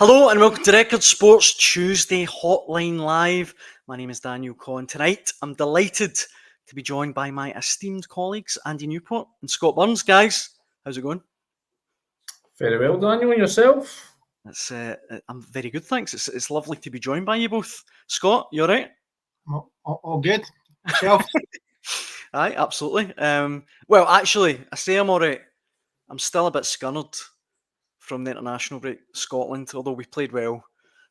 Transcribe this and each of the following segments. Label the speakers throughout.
Speaker 1: Hello and welcome to Record Sports Tuesday Hotline Live. My name is Daniel Conn. Tonight I'm delighted to be joined by my esteemed colleagues Andy Newport and Scott Burns. Guys, how's it going?
Speaker 2: Very well, Daniel, and yourself?
Speaker 1: I'm very good, thanks. It's lovely to be joined by you both. Scott, you all right?
Speaker 3: All good. Yourself?
Speaker 1: Aye, absolutely. Well, actually, I say I'm all right. I'm still a bit scunnered from the international break, Scotland, although we played well.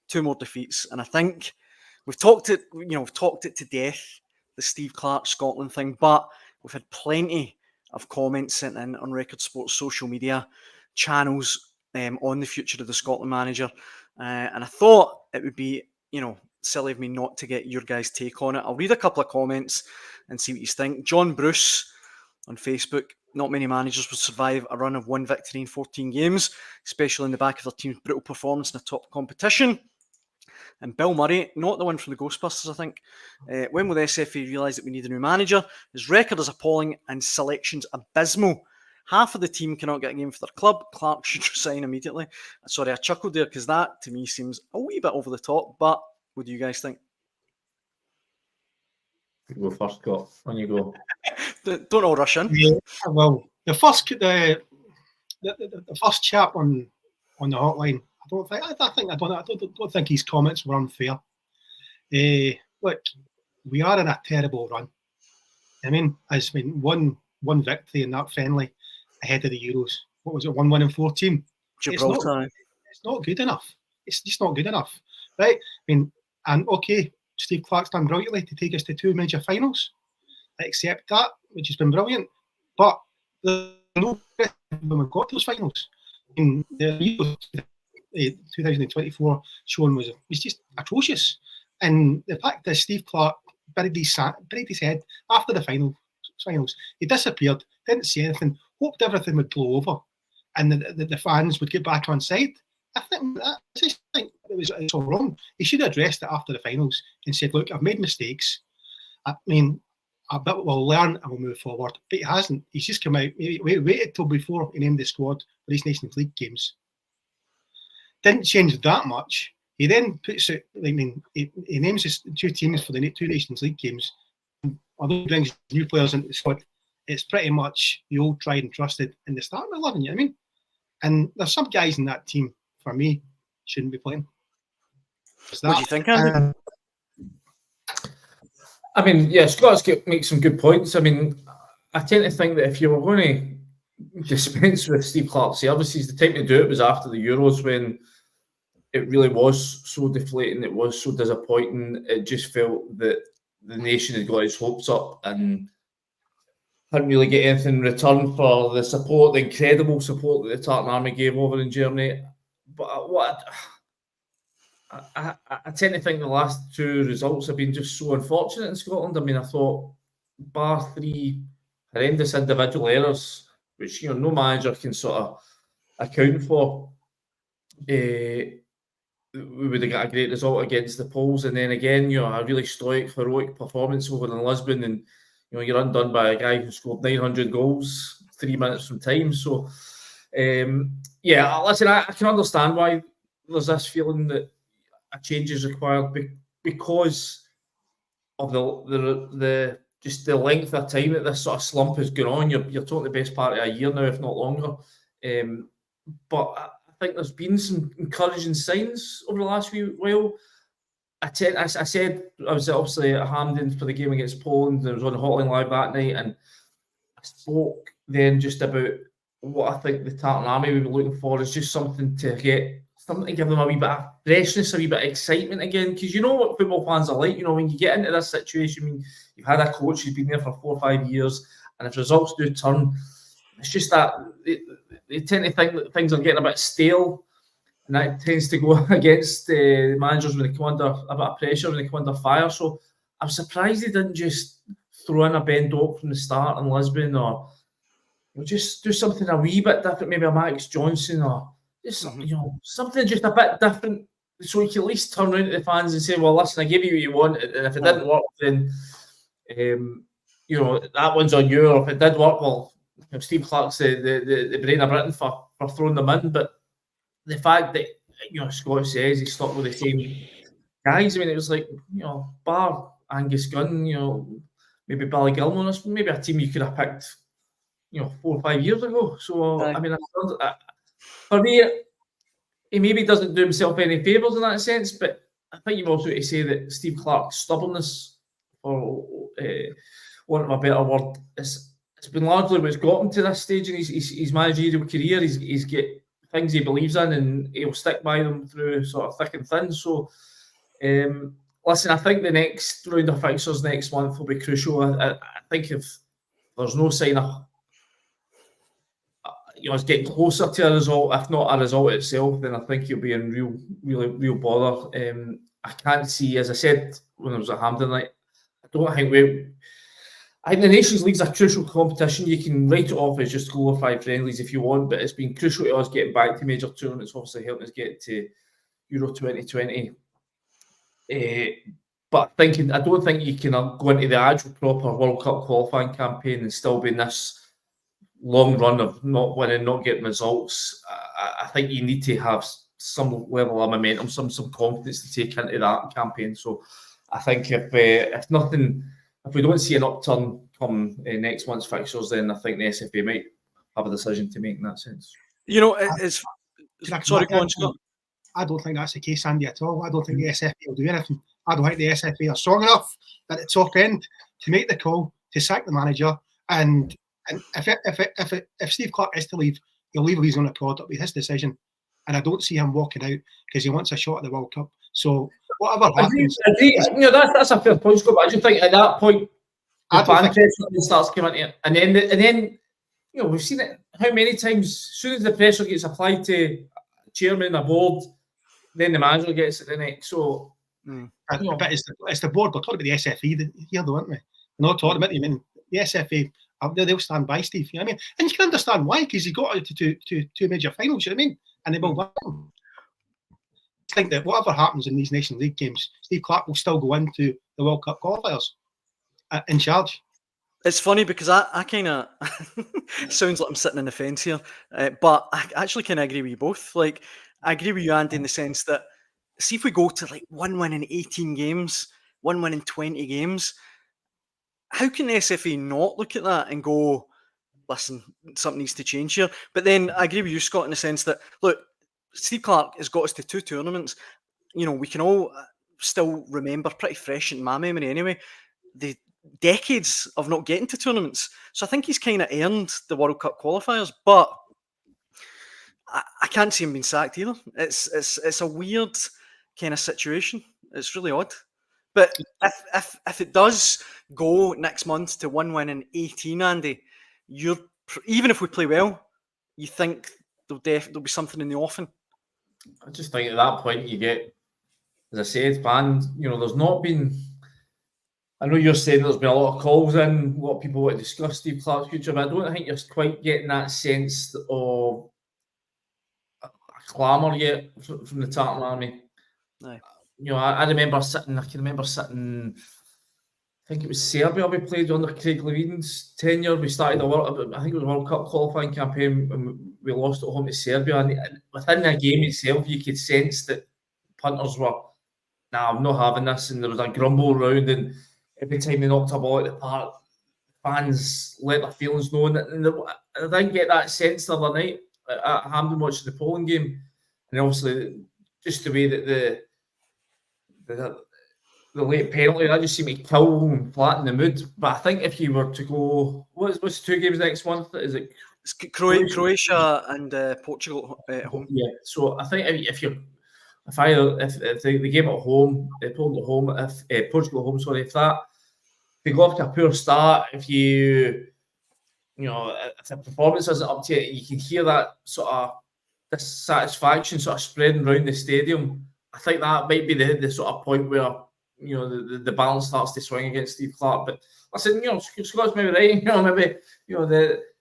Speaker 1: 2 more defeats, and I think we've talked it to death, the Steve Clarke Scotland thing, but we've had plenty of comments sent in on Record Sports social media channels on the future of the Scotland manager, and I thought it would be, silly of me not to get your guys' take on it. I'll read a couple of comments and see what you think. John Bruce on Facebook: not many managers would survive a run of 1 victory in 14 games, especially in the back of their team's brutal performance in a top competition. And Bill Murray, not the one from the Ghostbusters, I think. When will the SFA realise that we need a new manager? His record is appalling and selections abysmal. Half of the team cannot get a game for their club. Clarke should resign immediately. Sorry, I chuckled there because that, to me, seems a wee bit over the top. But what do you guys think?
Speaker 2: You go first, Scott. On you go.
Speaker 1: Don't all rush in.
Speaker 3: Yeah, well, the first chap on the hotline, I don't think his comments were unfair. Look, we are in a terrible run. I mean, one victory in that friendly ahead of the Euros. What was it? 1-1 in 14.
Speaker 1: Gibraltar.
Speaker 3: It's not good enough. It's just not good enough, right? I mean, and okay, Steve Clarke's done brilliantly to take us to 2 major finals. I accept that, which has been brilliant. But there's no when we got those finals. In the 2024 showing was just atrocious. And the fact that Steve Clarke buried his head after the finals, he disappeared, didn't say anything, hoped everything would blow over, and the fans would get back on side. I just think it was all wrong. He should have addressed it after the finals and said, "Look, I've made mistakes. I mean, I bet we'll learn and we'll move forward." But he hasn't. He's just come out, waited till before he named the squad for these Nations League games. Didn't change that much. He then puts it, he names his 2 teams for the 2 Nations League games. Although he brings new players into the squad, it's pretty much the old tried and trusted in the starting 11, you know what I mean? And there's some guys in that team, for me, shouldn't be playing.
Speaker 1: What do you think, Andy?
Speaker 2: I mean, yeah, Scott's makes some good points. I mean, I tend to think that if you were going to dispense with Steve Clarke's services, the time to do it was after the Euros, when it really was so deflating, it was so disappointing. It just felt that the nation had got its hopes up and hadn't really get anything in return for the support, the incredible support that the Tartan Army gave over in Germany. But I tend to think the last 2 results have been just so unfortunate in Scotland. I mean, I thought, bar 3 horrendous individual errors, which no manager can sort of account for, we would have got a great result against the Poles. And then again, a really stoic, heroic performance over in Lisbon, and you're undone by a guy who scored 900 goals 3 minutes from time. So, listen, I can understand why there's this feeling that a change is required because of the just the length of time that this sort of slump has gone on. You're talking the best part of a year now, if not longer. But I think there's been some encouraging signs over the last few while. I said I was obviously at Hampden for the game against Poland. I was on the Hotline Live that night, and I spoke then just about what I think the Tartan Army would be looking for is just something to give them a wee bit of freshness, a wee bit of excitement again. Because you know what football fans are like. When you get into this situation, when you've had a coach who's been there for 4 or 5 years, and if results do turn, it's just that they tend to think that things are getting a bit stale, and that tends to go against managers when they come under a bit of pressure, when they come under fire. So I'm surprised they didn't just throw in a Ben Doak from the start in Lisbon, or just do something a wee bit different, maybe a Max Johnson, or just something just a bit different, so you can at least turn around to the fans and say, "Well, listen, I gave you what you wanted, and if it didn't work, then that one's on you. Or if it did work, well, Steve Clarke's the brain of Britain for throwing them in." But the fact that Scott says he stuck with the same guys. I mean, it was like, bar Angus Gunn, maybe Billy Gilmore, maybe a team you could have picked, 4 or 5 years ago. So, I mean, for me, he maybe doesn't do himself any favours in that sense, but I think you've also got to say that Steve Clarke's stubbornness, for want of a better word, it's been largely what's got him to this stage in his managerial career. He's got things he believes in, and he'll stick by them through sort of thick and thin. So, listen, I think the next round of fixtures next month will be crucial. I think if there's no sign of it's getting closer to a result, if not a result itself, then I think you'll be in real bother. I can't see, as I said when I was at Hampden, I think the Nations League's a crucial competition. You can write it off as just glorified friendlies if you want, but it's been crucial to us getting back to major tournaments. Obviously, helping us get to Euro 2020. But I don't think you can go into the actual proper World Cup qualifying campaign and still be in this long run of not winning, not getting results. I think you need to have some level of momentum, some confidence to take into that campaign. So I think if we don't see an upturn come next month's fixtures, then I think the SFA might have a decision to make in that sense.
Speaker 3: Sorry, go on, Scott. I don't think that's the case, Andy, at all. I don't think the SFA will do anything. I don't think the SFA are strong enough at the top end to make the call to sack the manager. And if Steve Clarke is to leave, he'll leave his own accord. It'll be his decision. And I don't see him walking out because he wants a shot at the World Cup. So whatever happens,
Speaker 2: that's a fair point, Scott. But I just think at that point, the fan pressure starts coming into it, and then we've seen it how many times. As soon as the pressure gets applied to a chairman, a board, then the manager gets it the next. So,
Speaker 3: but it's the board. We're talking about the SFA here, though, aren't we? We're not talking about the SFA. They'll stand by Steve. You know what I mean? And you can understand why, because he got out to two major finals. You know what I mean? And they will win. I think that whatever happens in these Nations League games, Steve Clarke will still go into the World Cup qualifiers in charge.
Speaker 1: It's funny because I kind of sounds like I'm sitting in the fence here, but I actually kind of agree with you both. Like, I agree with you, Andy, in the sense that see if we go to like 1 win in 18 games, 1 win in 20 games, how can the SFA not look at that and go, listen, something needs to change here? But then I agree with you, Scott, in the sense that, look, Steve Clarke has got us to 2 tournaments. We can all still remember, pretty fresh in my memory anyway, the decades of not getting to tournaments. So I think he's kind of earned the World Cup qualifiers, but I can't see him being sacked either. It's a weird kind of situation. It's really odd. But if it does go next month to 1 win in 18, Andy, even if we play well, you think there'll be something in the offing?
Speaker 2: I just think at that point you get, as I said, fans, there's not been, I know you're saying there's been a lot of calls in, a lot of people want to discuss Steve Clarke's future, but I don't think you're quite getting that sense of a clamour yet from the Tartan Army.
Speaker 1: No.
Speaker 2: I remember sitting, I think it was Serbia we played under Craig Levine's tenure. We started I think it was a World Cup qualifying campaign, and we lost at home to Serbia. And within the game itself, you could sense that punters were, I'm not having this. And there was a grumble around, and every time they knocked a ball at the park, fans let their feelings known. And I didn't get that sense the other night at Hampden watching the Poland game. And obviously, just the way that the late penalty, that just seemed to kill and flatten the mood. But I think if you were to go, what's the 2 games next month? Is it
Speaker 1: Croatia and Portugal at home?
Speaker 2: Yeah. So I think if the game at home, Poland at home, if Portugal at home, sorry, if they go off to a poor start, if the performance isn't up to it, you can hear that sort of dissatisfaction sort of spreading around the stadium. I think that might be the sort of point where the balance starts to swing against Steve Clarke. But listen, Scott's maybe right.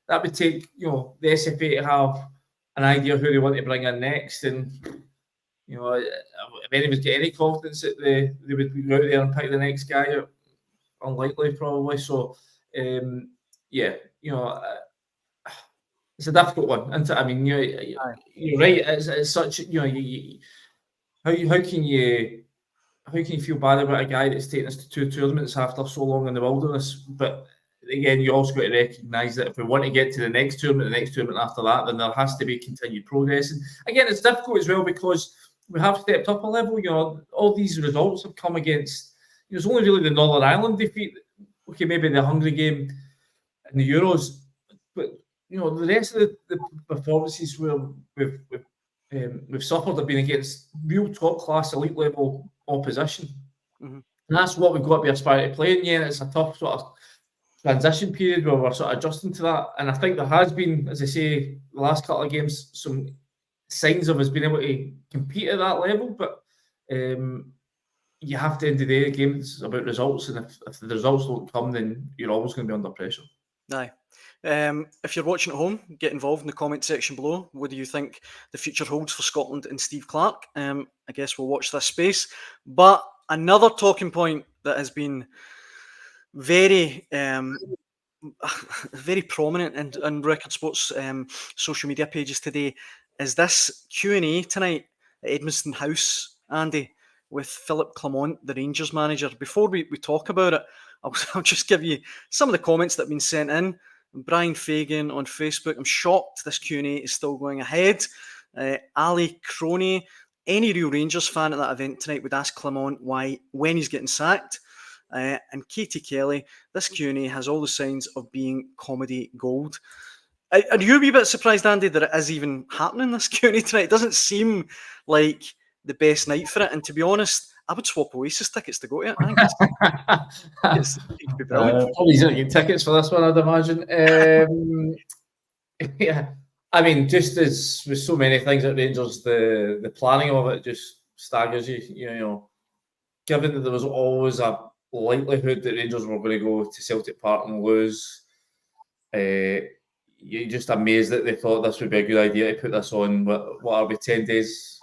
Speaker 2: That would take the SFA to have an idea who they want to bring in next, and if anyone's got any confidence that they would go out there and pick the next guy, unlikely probably. So it's a difficult one, isn't it? I mean, you're right. It's such, how can you feel bad about a guy that's taken us to 2 tournaments after so long in the wilderness? But again, you also got to recognise that if we want to get to the next tournament after that, then there has to be continued progress. And again, it's difficult as well because we have stepped up a level. All these results have come against. It's only really the Northern Ireland defeat. Okay, maybe the Hungary game in the Euros, but the rest of the performances where we've suffered have been against real top class elite level opposition.
Speaker 1: Mm-hmm.
Speaker 2: And that's what we've got to be aspiring to play in. Yeah, it's a tough sort of transition period where we're sort of adjusting to that. And I think there has been, as I say, the last couple of games, some signs of us being able to compete at that level. But you have to end the day, the game is about results. And if the results don't come, then you're always going to be under pressure.
Speaker 1: Aye. If you're watching at home, get involved in the comment section below. What do you think the future holds for Scotland and Steve Clarke? I guess we'll watch this space. But another talking point that has been very prominent in Record Sports social media pages today is this Q&A tonight at Edmiston House, Andy, with Philippe Clement, the Rangers manager. Before we talk about it, I'll just give you some of the comments that have been sent in. Brian Fagan on Facebook, I'm shocked this Q&A is still going ahead. Ali Croney, any real Rangers fan at that event tonight would ask Clement when he's getting sacked. And Katie Kelly, this Q&A has all the signs of being comedy gold. Are you a wee bit surprised, Andy, that it is even happening, this Q&A tonight? It doesn't seem like the best night for it. And to be honest, I would swap Oasis tickets to go to it. I think it's be brilliant.
Speaker 2: Probably going to get tickets for this one, I'd imagine. Yeah, I mean, just as with so many things at Rangers, the planning of it just staggers you. Given that there was always a likelihood that Rangers were going to go to Celtic Park and lose, you're just amazed that they thought this would be a good idea to put this on. What are we, 10 days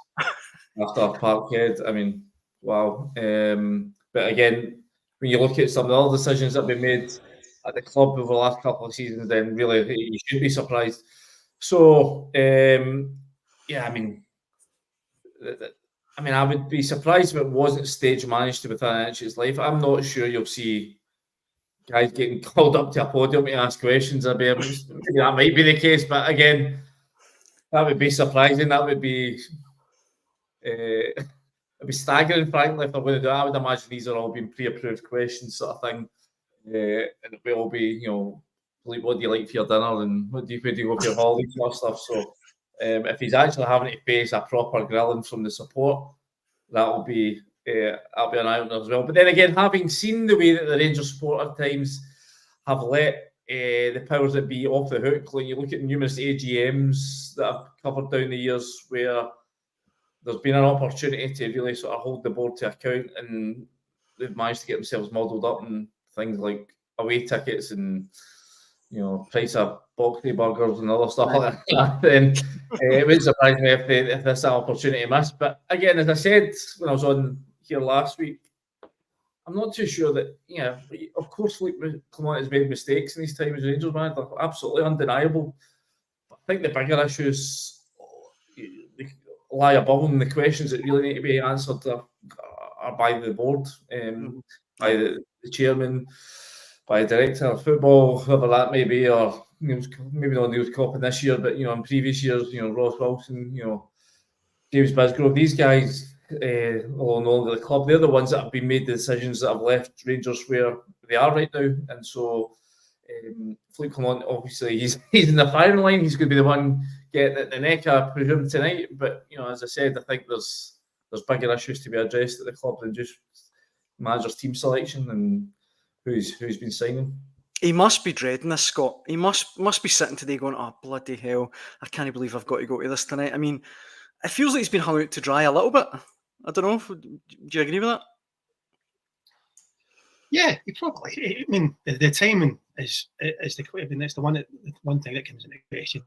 Speaker 2: after Parkhead? I mean, wow. But again, when you look at some of the other decisions that have been made at the club over the last couple of seasons, then really you should be surprised. So, yeah, I mean, I would be surprised if it wasn't stage managed to within an inch of its life. I'm not sure you'll see guys getting called up to a podium to ask questions. Maybe that might be the case, but again, that would be surprising. That would be it'd be staggering, frankly, if they're going to do it. I would imagine these are all being pre-approved questions, sort of thing, and it will all be, like, what do you like for your dinner and where do you go for your holiday, sort of stuff. So, if he's actually having to face a proper grilling from the support, that'll be an eye-opener as well. But then again, having seen the way that the Rangers support at times have let the powers that be off the hook, like you look at numerous AGMs that I've covered down the years where there's been an opportunity to really sort of hold the board to account, and they've managed to get themselves muddled up in things like away tickets and price of boxy burgers and other stuff like that. Then it wouldn't surprise me if this opportunity missed. But again, as I said when I was on here last week, I'm not too sure that, of course, Philippe Clement has made mistakes in his time as Rangers manager, absolutely undeniable. But I think the bigger issues lie above them. The questions that really need to be answered are by the board, by the chairman, by the director of football, whoever that may be, or maybe not Neil Coppin this year, but in previous years, Ross Wilson, James Bisgrove, these guys, all no longer the club, they're the ones that have been made the decisions that have left Rangers where they are right now. And so Philippe Clement, obviously, he's in the firing line. He's going to be the one getting at the neck, I presume, tonight. But as I said, I think there's bigger issues to be addressed at the club than just manager's team selection and who's been signing.
Speaker 1: He must be dreading this, Scott. He must be sitting today going, "Oh, bloody hell, I can't believe I've got to go to this tonight." I mean, it feels like he's been hung out to dry a little bit. I don't know. Do you agree with that?
Speaker 3: Yeah, he probably. I mean, the timing is the. I mean, that's the one thing that comes into question.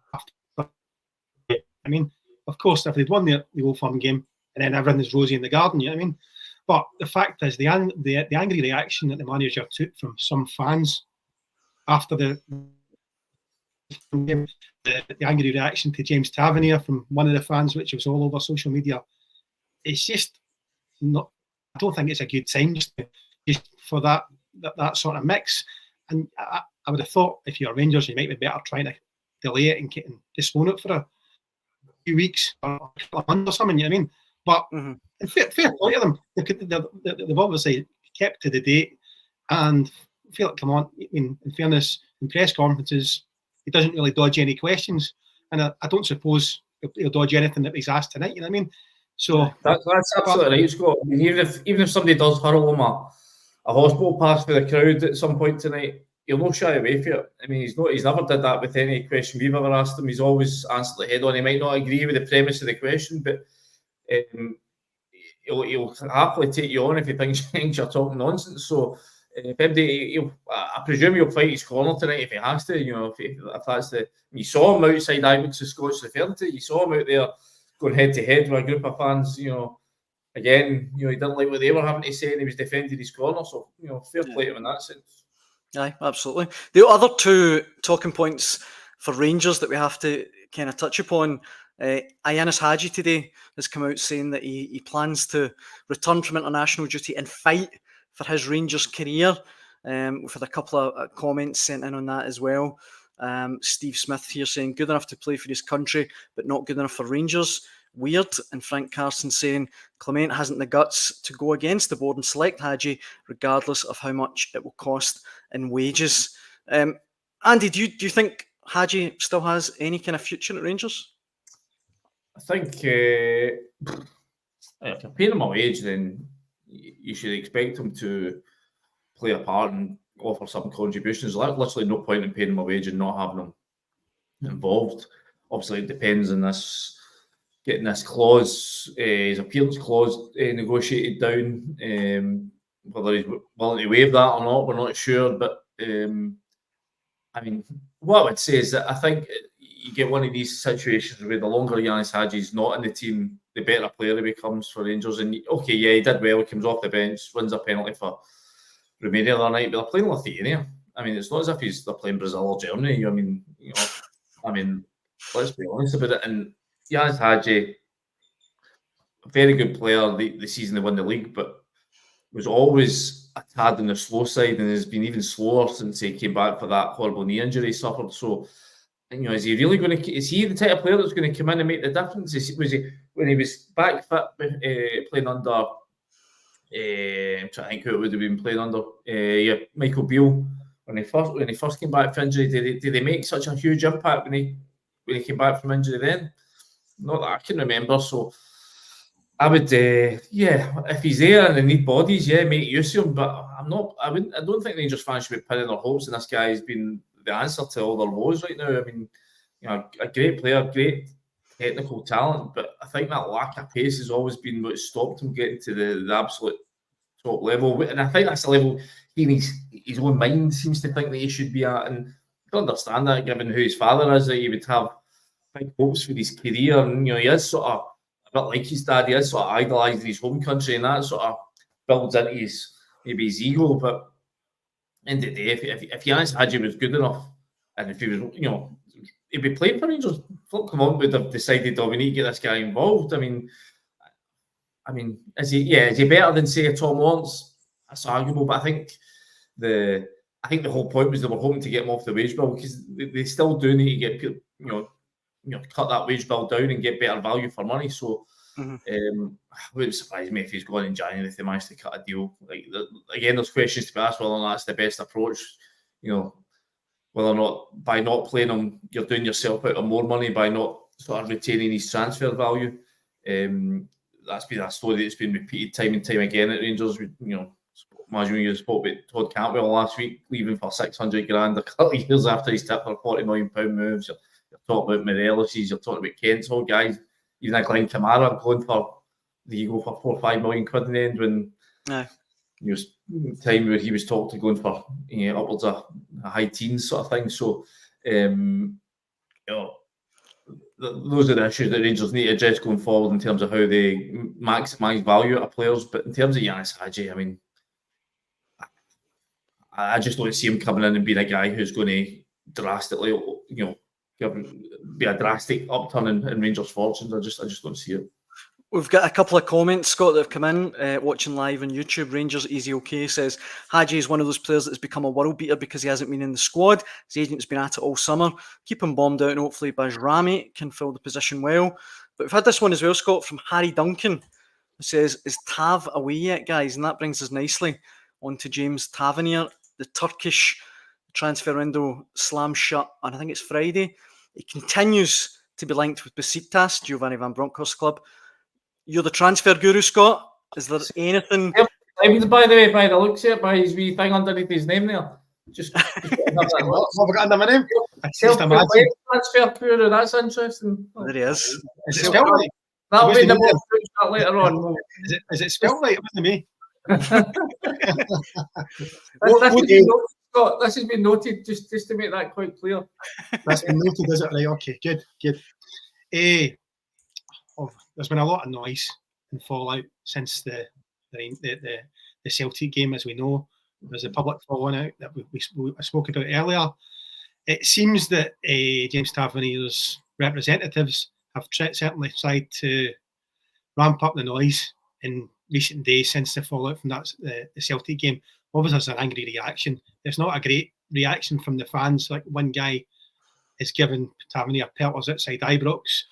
Speaker 3: I mean, of course, if they'd won the Old Firm game and then everything is rosy in the garden, you know what I mean. But the fact is, the angry reaction that the manager took from some fans after the the angry reaction to James Tavernier from one of the fans, which was all over social media. It's just not. I don't think it's a good sign just for that sort of mix. And I would have thought if you're Rangers, you might be better trying to delay it and postpone it for a few weeks or a couple of months or something. You know what I mean? But fair play to them. They've obviously kept to the date. And Philippe Clement, in fairness, in press conferences, he doesn't really dodge any questions. And I don't suppose he'll dodge anything that he's asked tonight. You know what I mean? So
Speaker 2: that's absolutely right, Scott. I mean, even if somebody does hurl him a hospital pass for the crowd at some point tonight, he'll not shy away from it. I mean, he's never did that with any question we've ever asked him. He's always answered the head on. He might not agree with the premise of the question, but he'll happily take you on if he thinks you're talking nonsense. So if I presume he'll fight his corner tonight if he has to. You know, if that's the. You saw him outside Ibrox, the Scots referred to. You saw him out there going head to head with a group of fans. You know, again, you know, he didn't like what they were having to say, and he was defending his corner. So, you know, fair play to him in that sense.
Speaker 1: Aye, absolutely. The other two talking points for Rangers that we have to kind of touch upon. Ianis Hagi today has come out saying that he plans to return from international duty and fight for his Rangers career. We've had a couple of comments sent in on that as well. Steve Smith here saying good enough to play for his country, but not good enough for Rangers. Weird. And Frank Carson saying Clement hasn't the guts to go against the board and select Hagi, regardless of how much it will cost in wages. Andy, do you think Hagi still has any kind of future at Rangers?
Speaker 2: I think if you're paying him a wage, then you should expect him to play a part and offer some contributions. There's literally no point in paying him a wage and not having him involved. Obviously, it depends on getting this clause, his appearance clause, negotiated down. Whether he's willing to waive that or not, we're not sure. But I mean, what I would say is that I think you get one of these situations where the longer Ianis Hagi's not in the team, the better player he becomes for Rangers. And okay, yeah, he did well. He comes off the bench, wins a penalty for Romania the other night, but they're playing Lithuania. I mean, it's not as if they're playing Brazil or Germany. I mean, you know, let's be honest about it. And Ianis Hagi, a very good player the season they won the league, but was always a tad on the slow side and has been even slower since he came back for that horrible knee injury he suffered. So, you know, is he the type of player that's going to come in and make the difference? Was he when he was back fit, playing under? I'm trying to think who it would have been playing under. Michael Beale. When he first came back from injury, did they make such a huge impact when he came back from injury then? Not that I can remember. So I would, if he's there and they need bodies, make use of him. But I don't think Rangers fans should be pinning their hopes and this guy has been the answer to all their woes right now. I mean, you know, a great player, great technical talent, but I think that lack of pace has always been what stopped him getting to the absolute top level. And I think that's the level he in his own mind seems to think that he should be at. And I can understand that, given who his father is, that he would have big hopes for his career. And, you know, he is sort of a bit like his dad. He is sort of idolising his home country, and that sort of builds into his ego. But end of the day, if Ianis Hagi was good enough, and if he was, you know, he'd be playing for Rangers, Philippe Clement would have decided, we need to get this guy involved. I mean, is he better than, say, a Tom Lawrence? That's arguable, but I think the whole point was they were hoping to get him off the wage bill, because they still do need to get, you know, cut that wage bill down and get better value for money. So it wouldn't surprise me if he's gone in January if they manage to cut a deal. Like, again, there's questions to be asked whether or not that's the best approach. You know, whether or not by not playing him, you're doing yourself out of more money by not sort of retaining his transfer value. That's been a story that's been repeated time and time again at Rangers. You know, imagine you spoke about Todd Cantwell last week, leaving for 600 grand a couple of years after he's tipped for £40 million moves. You're talking about Morelos, you're talking about Kent's whole guys, even like Glenn Kamara going for the Eagle for £4 or £5 million in the end, when he was time where he was talked to going for upwards of a high teens sort of thing. So you know, those are the issues that Rangers need to address going forward in terms of how they maximise value out of players. But in terms of Ianis Hagi, I mean, I just don't see him coming in and being a guy who's going to drastically, be a drastic upturn in Rangers' fortunes. I just don't see it.
Speaker 1: We've got a couple of comments, Scott, that have come in watching live on YouTube. Rangers Easy OK says, Hadji is one of those players that's become a world beater because he hasn't been in the squad. His agent's been at it all summer. Keep him bombed out and hopefully Bajrami can fill the position well. But we've had this one as well, Scott, from Harry Duncan, who says, is Tav away yet, guys? And that brings us nicely on to James Tavernier. The Turkish transfer window slams shut on, I think it's Friday. It continues to be linked with Besiktas, Giovanni Van Bronckhorst's club. You're the transfer guru, Scott. Is there anything?
Speaker 2: By the way, by the looks of it, by his wee thing underneath his name there. Just
Speaker 3: what have I got under my name?
Speaker 2: Transfer guru, that's interesting.
Speaker 1: There he is.
Speaker 3: Is it spelled right?
Speaker 2: That'll be the more later on.
Speaker 3: Is it spelled right? It wasn't me.
Speaker 2: This has been noted, just to make that quite clear.
Speaker 3: That's been noted, is it? Right, okay, good. There's been a lot of noise and fallout since the Celtic game, as we know. There's a public falling out that we spoke about earlier. It seems that James Tavernier's representatives have certainly tried to ramp up the noise in recent days since the fallout from the Celtic game. Obviously, there's an angry reaction. It's not a great reaction from the fans. Like, one guy is giving Tavernier pelters outside Ibrox.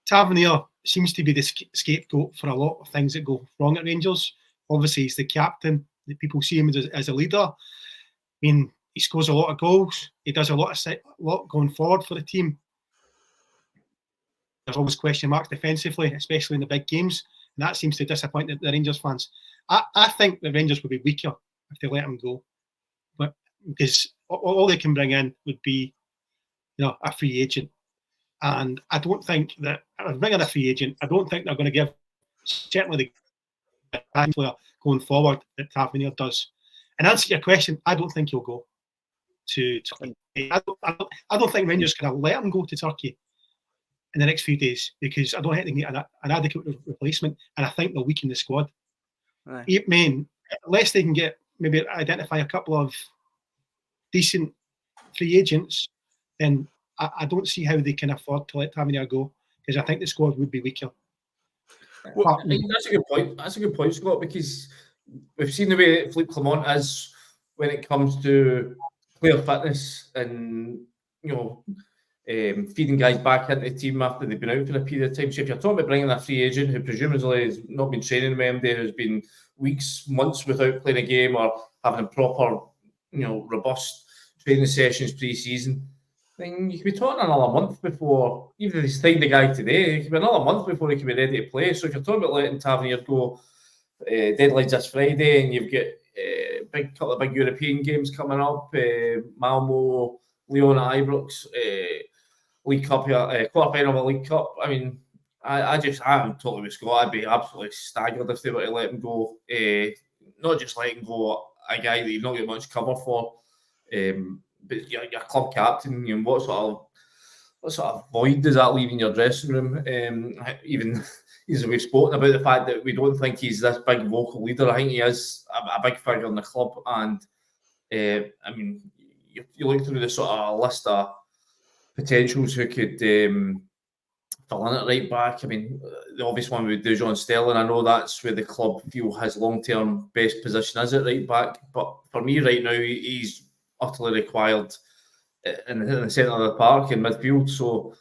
Speaker 3: Tavernier seems to be the scapegoat for a lot of things that go wrong at Rangers. Obviously, he's the captain. People see him as a leader. I mean, he scores a lot of goals. He does a lot going forward for the team. There's always question marks defensively, especially in the big games, and that seems to disappoint the Rangers fans. I think the Rangers would be weaker if they let him go, but because all they can bring in would be, a free agent. And I don't think that bringing a free agent, I don't think they're going to give certainly the player going forward that Tavernier does. And answer your question, I don't think he'll go to Turkey. I don't think Rangers can let him go to Turkey in the next few days, because I don't think they can get an adequate replacement, and I think they'll weaken the squad.
Speaker 1: Right.
Speaker 3: Unless they can maybe identify a couple of decent free agents, then I don't see how they can afford to let Tavernier go, because I think the squad would be weaker.
Speaker 2: Well, that's a good point. That's a good point, Scott, because we've seen the way that Philippe Clement is when it comes to player fitness and feeding guys back into the team after they've been out for a period of time. So if you're talking about bringing a free agent who presumably has not been training with MD, who's been weeks, months without playing a game or having proper, robust training sessions pre-season, then you could be talking another month before, even if they signed the guy today, it could be another month before he can be ready to play. So if you're talking about letting Tavernier go, deadline's this Friday, and you've got couple of big European games coming up, Malmo, Lyon at Ibrox, League Cup, quarter-final of a League Cup. I mean, I'm totally with Scott. I'd be absolutely staggered if they were to let him go. Not just letting go a guy that you've not got much cover for, but your club captain. What sort of void does that leave in your dressing room? Even as we've spoken about the fact that we don't think he's this big vocal leader. I think he is a big figure in the club, and I mean, you look through the sort of list of potentials who could fill in at right back. I mean, the obvious one would be John Sterling. I know that's where the club feel his long-term best position is at right back, but for me right now, he's utterly required in the centre of the park in midfield. So,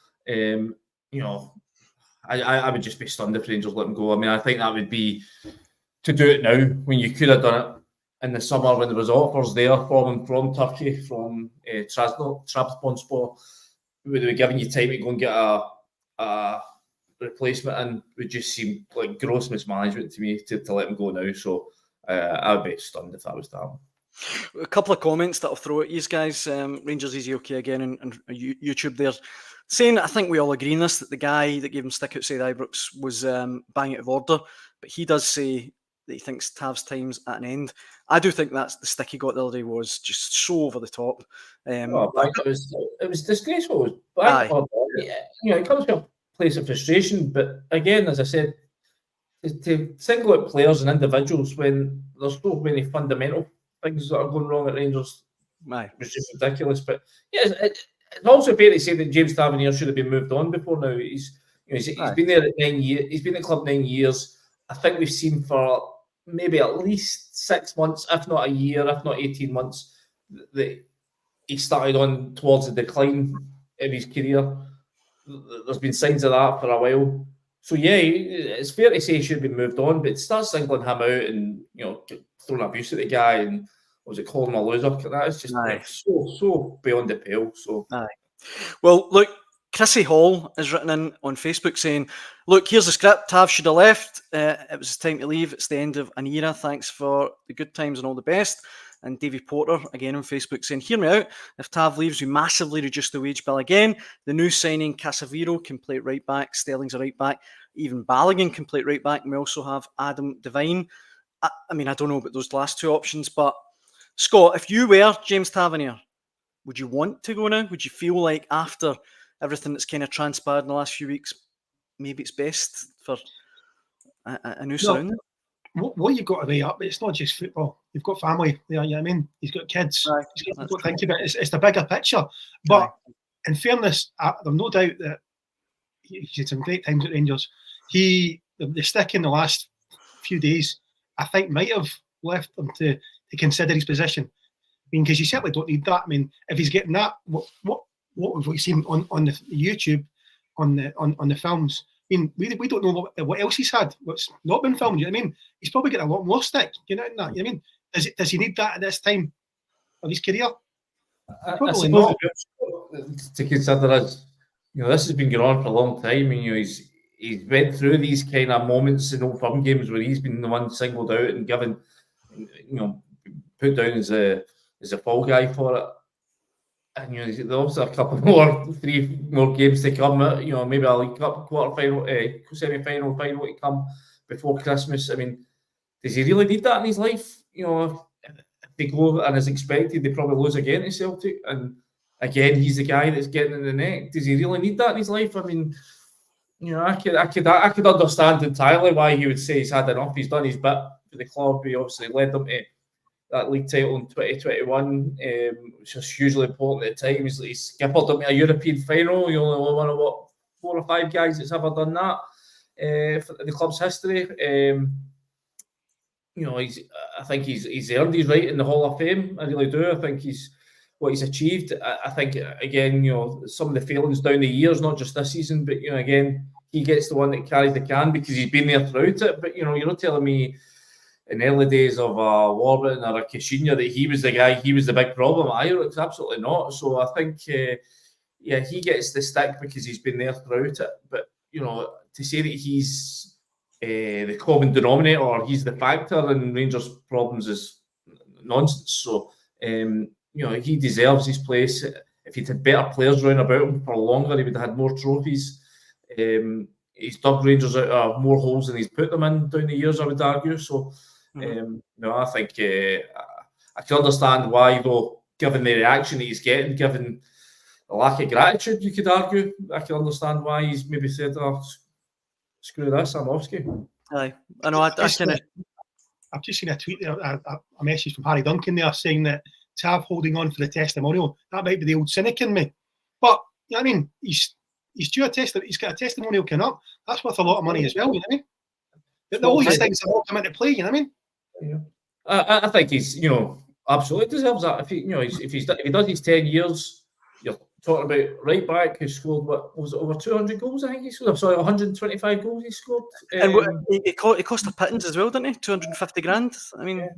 Speaker 2: I would just be stunned if Rangers let him go. I mean, I think that would be to do it now when you could have done it in the summer when there was offers there from Turkey, from Trabzonspor. Would have given you time to go and get a replacement, and would just seem like gross mismanagement to me to let him go now. So I would be stunned if that was to happen.
Speaker 1: A couple of comments that I'll throw at you guys. Rangers Easy OK again on YouTube there, saying, I think we all agree on this, that the guy that gave him stick outside Ibrox was bang out of order, but he does say that he thinks Tav's time's at an end. I do think that's the stick he got the other day was just so over the top.
Speaker 2: It was disgraceful. It comes from a place of frustration, but again, as I said, to single out players and individuals when there's so many fundamental things that are going wrong at Rangers, was just ridiculous. But yeah, it's also fair to say that James Tavernier should have been moved on before now. He's been there at 9 years. He's been at the club 9 years. I think we've seen for maybe at least 6 months, if not a year, if not 18 months, that he started on towards the decline in his career. There's been signs of that for a while. So yeah, it's fair to say he should have been moved on, but to start singling him out and throwing abuse at the guy and calling him a loser, that is just so beyond the pale. So
Speaker 1: well, look, Chrissy Hall has written in on Facebook saying, look, here's the script. Tav should have left. It was time to leave. It's the end of an era. Thanks for the good times and all the best. And Davy Porter, again on Facebook, saying, hear me out. If Tav leaves, we massively reduce the wage bill again. The new signing, Casaviro, can play right back. Sterling's a right back. Even Balogun can play right back. And we also have Adam Devine. I mean, I don't know about those last two options, but Scott, if you were James Tavernier, would you want to go now? Would you feel like after everything that's kind of transpired in the last few weeks, maybe it's best for a new surrounding?
Speaker 3: What you've got to weigh up, it's not just football. You've got family there, you know what I mean? He's got kids.
Speaker 1: Right.
Speaker 3: He's got to think about it. It's the bigger picture. But in fairness, there's no doubt that he's had some great times at Rangers. The stick in the last few days, I think, might have left him to consider his position. I mean, because you certainly don't need that. I mean, if he's getting that, what we've seen on the YouTube, on the films, I mean, we don't know what else he's had, what's not been filmed. You know what I mean? He's probably getting a lot more stick. You know that? You know what I mean? Does he need that at this time of his career? Probably not.
Speaker 2: To consider as this has been going on for a long time, and he's went through these kind of moments in Old Firm games where he's been the one singled out and given, put down as a fall guy for it. And there's obviously a couple three more games to come. Maybe a League Cup quarter-final, semi-final, final to come before Christmas. I mean, does he really need that in his life? If they go and as expected, they probably lose again to Celtic, and again he's the guy that's getting in the neck. Does he really need that in his life? I mean, I could understand entirely why he would say he's had enough. He's done his bit for the club. He obviously led them to that league title in 2021, which was hugely important at the time. He's skippered them to a European final. You're only one of 4 or 5 guys that's ever done that for the club's history. I think he's earned his right in the Hall of Fame. I really do. I think what he's achieved. I think again, some of the failings down the years, not just this season, but again, he gets the one that carries the can because he's been there throughout it. But you're not telling me in the early days of Warburton or a Kashinya that he was the guy, he was the big problem either. It's absolutely not. So I think, he gets the stick because he's been there throughout it. But, to say that he's the common denominator or he's the factor in Rangers' problems is nonsense. So, he deserves his place. If he'd had better players around about him for longer, he would have had more trophies. He's dug Rangers out of more holes than he's put them in down the years, I would argue. So, I think I can understand why, though, given the reaction that he's getting, given the lack of gratitude, you could argue, I can understand why he's maybe said, screw this, I'm off ski.
Speaker 1: Aye, I know. I've just
Speaker 3: seen a tweet there, a message from Harry Duncan there saying that Tav holding on for the testimonial, that might be the old cynic in me. But, I mean, he's due a he's got a testimonial coming up. That's worth a lot of money as well, you know what I mean? All these things have all come into play, you know what I mean?
Speaker 2: Yeah. I think he's, absolutely deserves that. If he does his 10 years, you're talking about right back who scored, what was it, over 200 goals, I think he scored? I'm sorry, 125 goals he scored.
Speaker 1: And it cost a pittance as well, didn't he? 250 grand. I mean,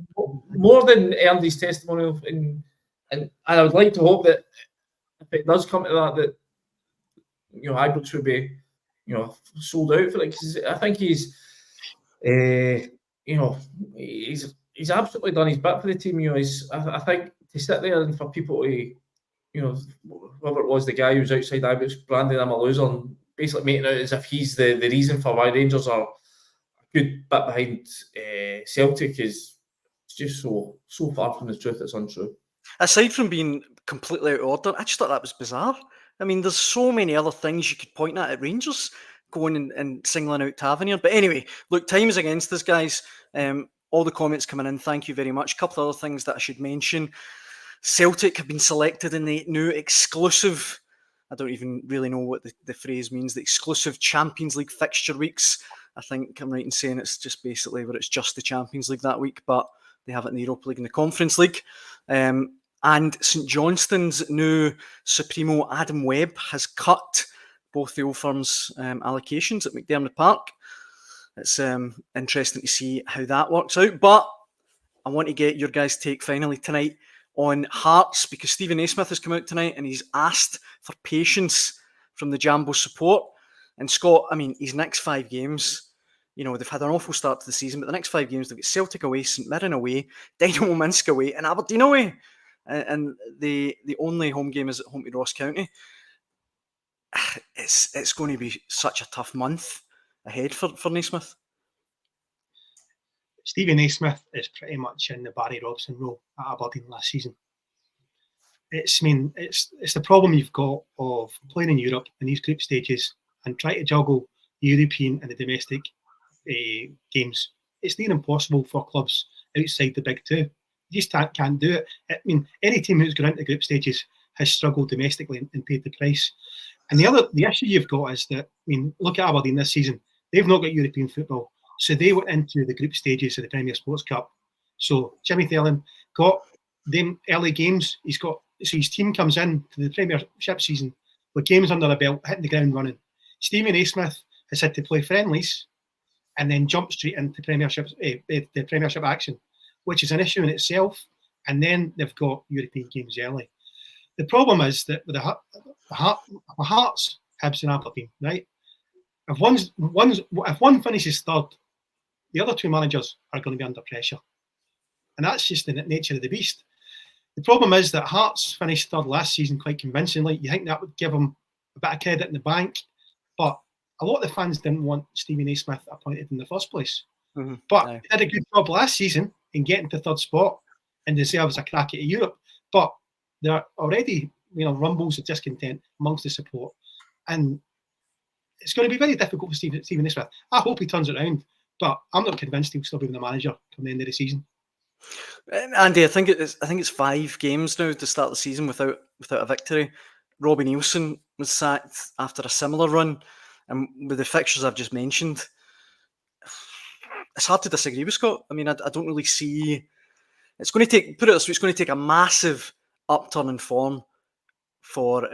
Speaker 2: more than earned his testimonial. And I would like to hope that if it does come to that Ibrox would be, sold out for it. Because I think he's absolutely done his bit for the team. I think to sit there and for people to, whoever it was, the guy who was outside Ibrox branding him a loser and basically making it out as if he's the reason for why Rangers are a good bit behind Celtic is just so far from the truth. It's untrue.
Speaker 1: Aside from being completely out of order, I just thought that was bizarre. I mean, there's so many other things you could point at Rangers going and singling out Tavernier. But anyway, look, time is against us, guys. All the comments coming in, thank you very much. A couple of other things that I should mention. Celtic have been selected in the new exclusive, I don't even really know what the phrase means, the exclusive Champions League fixture weeks. I think I'm right in saying it's just basically where it's just the Champions League that week, but they have it in the Europa League and the Conference League. And St Johnstone's new Supremo Adam Webb has cut both the old firms' allocations at McDiarmid Park. It's interesting to see how that works out. But I want to get your guys' take finally tonight on Hearts, because Stephen Naismith has come out tonight and he's asked for patience from the Jambo support. And Scott, I mean, his next 5 games, you know, they've had an awful start to the season, but the next 5 games, they've got Celtic away, St Mirren away, Dynamo Minsk away, and Aberdeen away. And the only home game is at home to Ross County. It's going to be such a tough month ahead for Naismith.
Speaker 3: Stephen Naismith is pretty much in the Barry Robson role at Aberdeen last season. It's the problem you've got of playing in Europe in these group stages and trying to juggle European and the domestic games. It's near impossible for clubs outside the big two. You just can't do it. I mean, any team who's gone into group stages has struggled domestically and paid the price. And the issue you've got is that, I mean, look at Aberdeen this season. They've not got European football, so they went into the group stages of the Premier Sports Cup. So Jimmy Thelen got them early games. So his team comes in to the Premiership season with games under the belt, hitting the ground running. Stephen Naismith has had to play friendlies and then jump straight into the Premiership action, which is an issue in itself. And then they've got European games early. The problem is that with the Hearts, Hibs and Aberdeen, right? If one finishes third, the other 2 managers are going to be under pressure. And that's just the nature of the beast. The problem is that Hearts finished third last season quite convincingly. You think that would give them a bit of credit in the bank. But a lot of the fans didn't want Stephen Naismith appointed in the first place. Mm-hmm. But he did a good job last season in getting to third spot and deserves a crack at Europe. But there are already, rumbles of discontent amongst the support. And it's going to be very difficult for Stephen Naismith. I hope he turns it around, but I'm not convinced he'll still be the manager come the end of the season.
Speaker 1: Andy, I think it's 5 games now to start the season without a victory. Robbie Neilson was sacked after a similar run, and with the fixtures I've just mentioned, it's hard to disagree with Scott. I mean, I don't really see. It's going to take. Put it this way, it's going to take a massive upturn in form for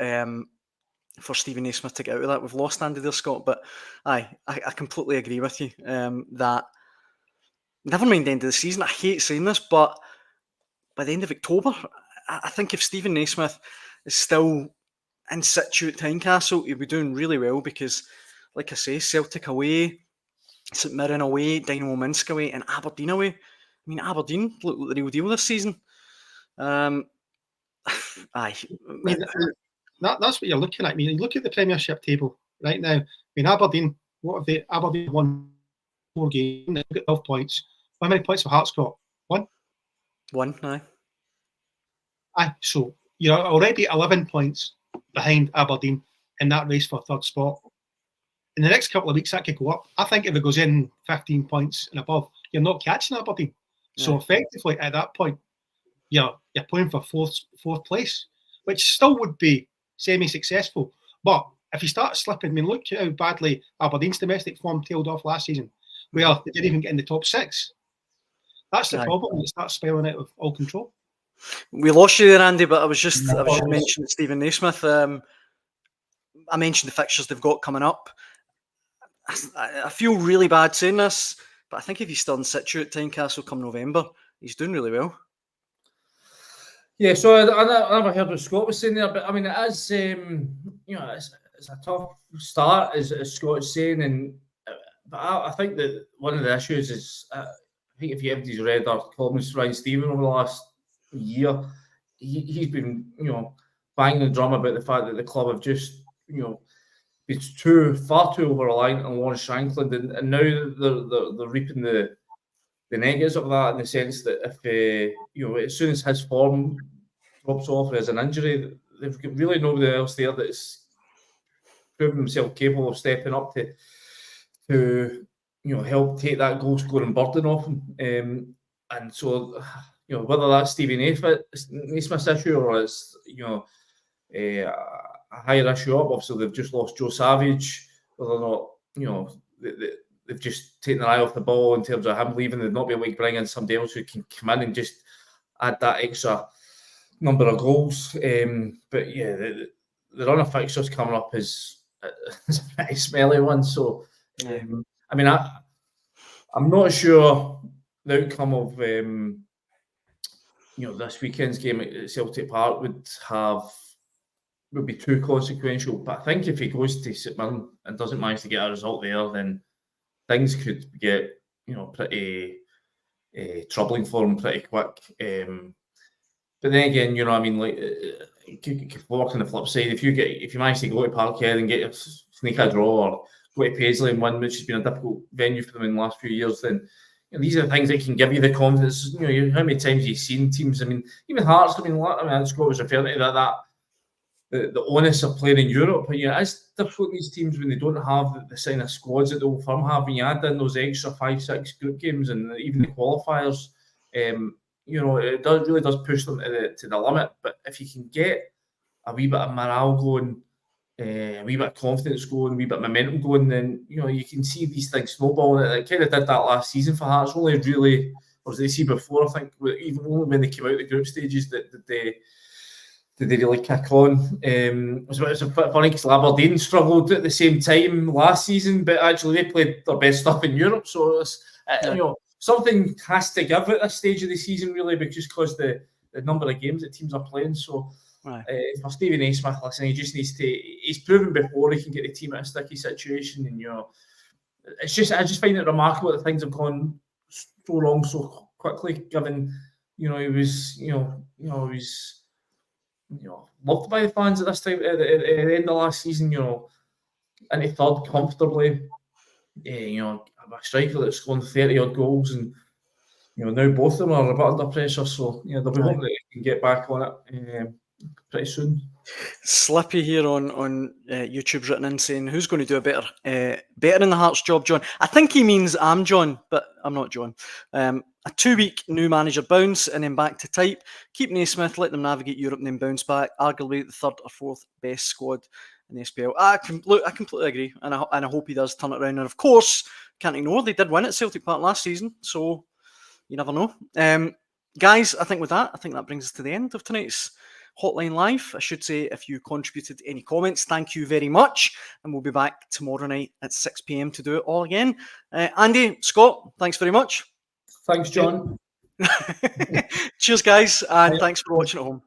Speaker 1: Stephen Naismith to get out of that. We've lost Andy there, Scott, but I completely agree with you that. Never mind the end of the season. I hate saying this, but by the end of October, I think if Stephen Naismith is still in situ at Tynecastle, he'll be doing really well because, like I say, Celtic away, St Mirren away, Dynamo Minsk away, and Aberdeen away. I mean, Aberdeen look like the real deal this season.
Speaker 3: Aye. I mean, that's what you're looking at. I mean, you look at the Premiership table right now. I mean, Aberdeen, what have they? Aberdeen won 4 games, they've got 12 points. How many points have Hearts got? 1?
Speaker 1: 1, aye.
Speaker 3: Aye, so you're already 11 points behind Aberdeen in that race for third spot. In the next couple of weeks, that could go up. I think if it goes in 15 points and above, you're not catching Aberdeen. Yeah. So effectively, at that point, you're playing for fourth place, which still would be semi-successful. But if you start slipping, I mean, look how badly Aberdeen's domestic form tailed off last season, where they didn't even get in the top 6. That's the problem when it starts spilling out of all control.
Speaker 1: We lost you there, Andy, but I was just mentioning Stephen Naismith. I mentioned the fixtures they've got coming up. I feel really bad saying this, but I think if he's still in situ at Tynecastle come November, he's doing really well.
Speaker 2: Yeah, so I never heard what Scott was saying there, but I mean, it is, it's a tough start, as Scott is saying, but I think that one of the issues is, I think if everybody's read our columnist Ryan Stephen over the last year, he's been, banging the drum about the fact that the club have just, it's far too over-reliant on Lawrence Shankland, and now they're reaping the negatives of that, in the sense that if as soon as his form drops off or has an injury, they've got really nobody else there that's proven himself capable of stepping up to help take that goal scoring burden off him. And so whether that's Stevie Naismith's issue or it's a higher issue up. Obviously, they've just lost Joe Savage. Whether or not they've just taken their eye off the ball in terms of him leaving, they'd not be able to bring in somebody else who can come in and just add that extra number of goals. But yeah, the run of fixtures coming up is a pretty smelly one. So, I mean, I'm not sure the outcome of this weekend's game at Celtic Park would be too consequential. But I think if he goes to St Mirren and doesn't manage to get a result there, then things could get pretty troubling for him pretty quick. But then again, like you could work on the flip side. If you manage to go to Parkhead and sneak a draw, or go to Paisley and win, which has been a difficult venue for them in the last few years, then these are the things that can give you the confidence. How many times you've seen teams? I mean, even Hearts. Scott was referring to that the onus of playing in Europe. But it's difficult these teams when they don't have the sign of squads that the Old Firm have. When you add in those extra 5-6 group games and even the qualifiers, it really does push them to the limit. But if you can get a wee bit of morale going, a wee bit of confidence going, a wee bit of momentum going, then you can see these things snowballing. It kind of did that last season for Hearts. Only really, or as they see before, I think, even only when they came out of the group stages did they really kick on. It was a bit funny because Aberdeen struggled at the same time last season, but actually they played their best stuff in Europe. So it's, something has to give at this stage of the season, really, because the number of games that teams are playing. So for Stevie Naismith, listen, he just needs to. He's proven before he can get the team in a sticky situation, and I just find it remarkable that things have gone so wrong so quickly. Given he was loved by the fans at this time at the end of last season. Into third comfortably. A striker that's scored 30 odd goals, and now both of them are a bit under pressure. So they'll be hoping that they can get back on it pretty soon.
Speaker 1: Slippy here on YouTube's written in saying, who's going to do a better in the Hearts job, John? I think he means I'm John, but I'm not John. A 2-week new manager bounce and then back to type. Keep Naismith, let them navigate Europe and then bounce back. Arguably the third or fourth best squad in the SPL. I completely agree, and I hope he does turn it around. And of course, can't ignore they did win at Celtic Park last season, so you never know. Guys, I think that brings us to the end of tonight's Hotline Live. I should say, if you contributed any comments, thank you very much, and we'll be back tomorrow night at 6 p.m. to do it all again. Andy, Scott, thanks very much.
Speaker 2: Thanks, John.
Speaker 1: Cheers, guys, and thanks for watching at home.